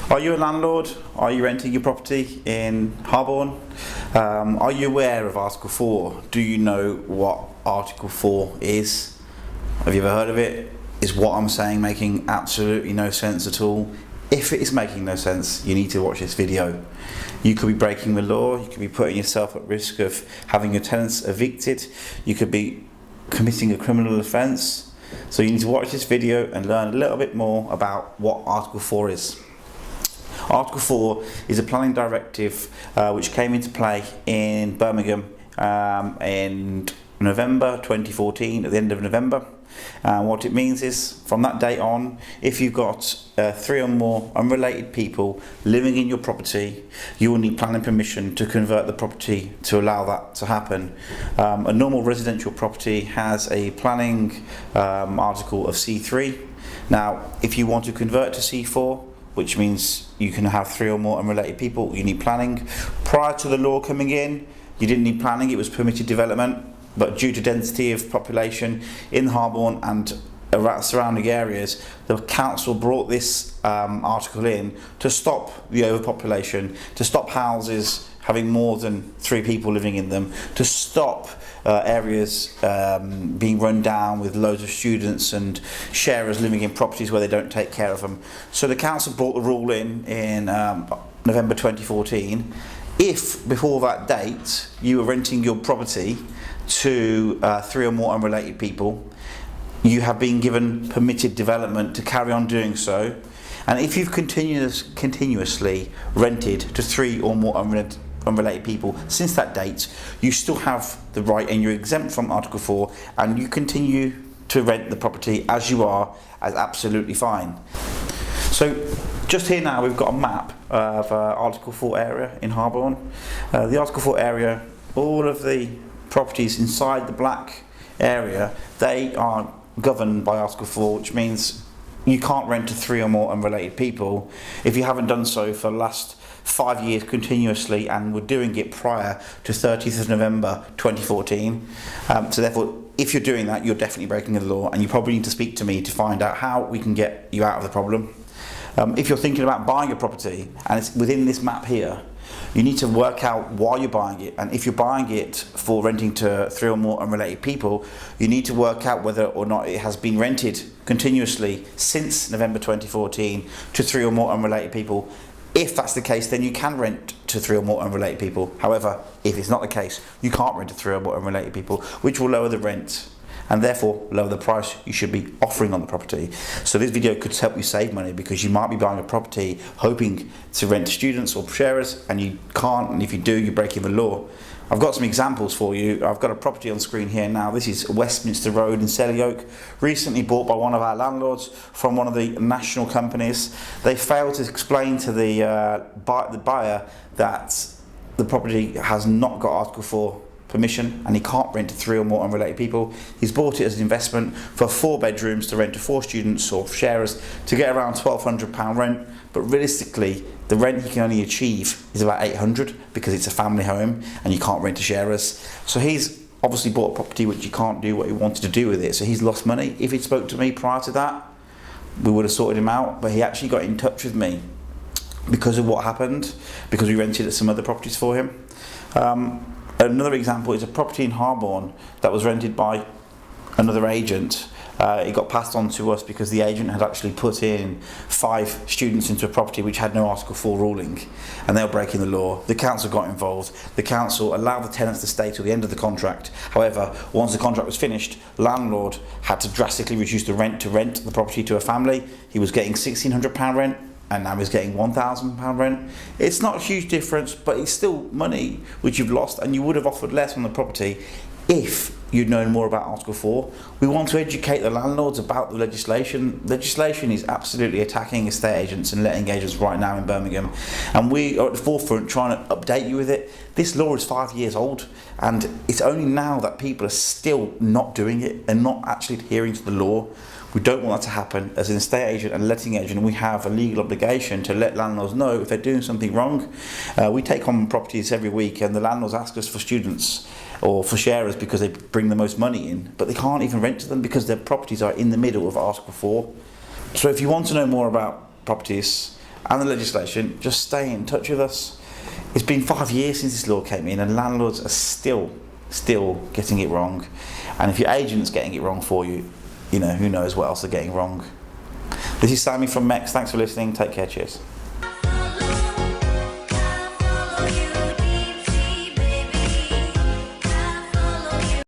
Are you a landlord? Are you renting your property in Harborne? Are you aware of Article 4? Do you know what Article 4 is? Have you ever heard of it? Is what I'm saying making absolutely no sense at all? If it is making no sense, you need to watch this video. You could be breaking the law, you could be putting yourself at risk of having your tenants evicted, you could be committing a criminal offence. So you need to watch this video and learn a little bit more about what Article 4 is. Article 4 is a planning directive which came into play in Birmingham in November 2014, at the end of November. What it means is, from that date on, if you've got 3 or more unrelated people living in your property, you will need planning permission to convert the property to allow that to happen. A normal residential property has a planning article of C3. Now, if you want to convert to C4, which means you can have 3 or more unrelated people, you need planning. Prior to the law coming in, you didn't need planning, it was permitted development. But due to density of population in Harborne and surrounding areas, the council brought this article in to stop the overpopulation, to stop houses having more than 3 people living in them, to stop areas being run down with loads of students and sharers living in properties where they don't take care of them. So the council brought the rule in November 2014. If before that date you were renting your property to 3 or more unrelated people, you have been given permitted development to carry on doing so. And if you've continuously rented to 3 or more unrelated people since that date, you still have the right, and you're exempt from Article 4, and you continue to rent the property as you are, as absolutely fine. So just here now we've got a map of Article 4 area in Harborne. The Article 4 area, all of the properties inside the black area, they are governed by Article 4, which means you can't rent to 3 or more unrelated people if you haven't done so for the last 5 years continuously and were doing it prior to 30th of November 2014. So therefore, if you're doing that, you're definitely breaking the law, and you probably need to speak to me to find out how we can get you out of the problem. If you're thinking about buying a property and it's within this map here, you need to work out why you're buying it, and if you're buying it for renting to 3 or more unrelated people, you need to work out whether or not it has been rented continuously since November 2014 to 3 or more unrelated people. If that's the case, then you can rent to 3 or more unrelated people. However, if it's not the case, you can't rent to 3 or more unrelated people, which will lower the rent and therefore lower the price you should be offering on the property. So this video could help you save money, because you might be buying a property hoping to rent to students or sharers, and you can't, and if you do, you're breaking the law. I've got some examples for you. I've got a property on screen here now. This is Westminster Road in Selly Oak, recently bought by one of our landlords from one of the national companies. They failed to explain to the buyer that the property has not got Article 4 permission, and he can't rent to 3 or more unrelated people. He's bought it as an investment for 4 bedrooms to rent to 4 students or sharers to get around £1,200 rent, but realistically the rent he can only achieve is about £800 because it's a family home and you can't rent to sharers. So he's obviously bought a property which he can't do what he wanted to do with it, so he's lost money. If he'd spoke to me prior to that, we would have sorted him out, but he actually got in touch with me because of what happened, because we rented some other properties for him. Another example is a property in Harborne that was rented by another agent. It got passed on to us because the agent had actually put in 5 students into a property which had no Article 4 ruling, and they were breaking the law. The council got involved. The council allowed the tenants to stay till the end of the contract. However, once the contract was finished, landlord had to drastically reduce the rent to rent the property to a family. He was getting £1,600 rent, and now he's getting £1,000 rent. It's not a huge difference, but it's still money which you've lost, and you would have offered less on the property if you'd known more about Article 4. We want to educate the landlords about the legislation. Legislation is absolutely attacking estate agents and letting agents right now in Birmingham, and we are at the forefront trying to update you with it. This law is 5 years old, and it's only now that people are still not doing it and not actually adhering to the law. We don't want that to happen. As an estate agent and letting agent, we have a legal obligation to let landlords know if they're doing something wrong. We take on properties every week, and the landlords ask us for students or for sharers because they bring the most money in, but they can't even rent to them because their properties are in the middle of Article 4. So if you want to know more about properties, and the legislation, just stay in touch with us. It's been 5 years since this law came in, and landlords are still getting it wrong. And if your agent's getting it wrong for you, who knows what else they're getting wrong. This is Sammy from MECS. Thanks for listening. Take care. Cheers.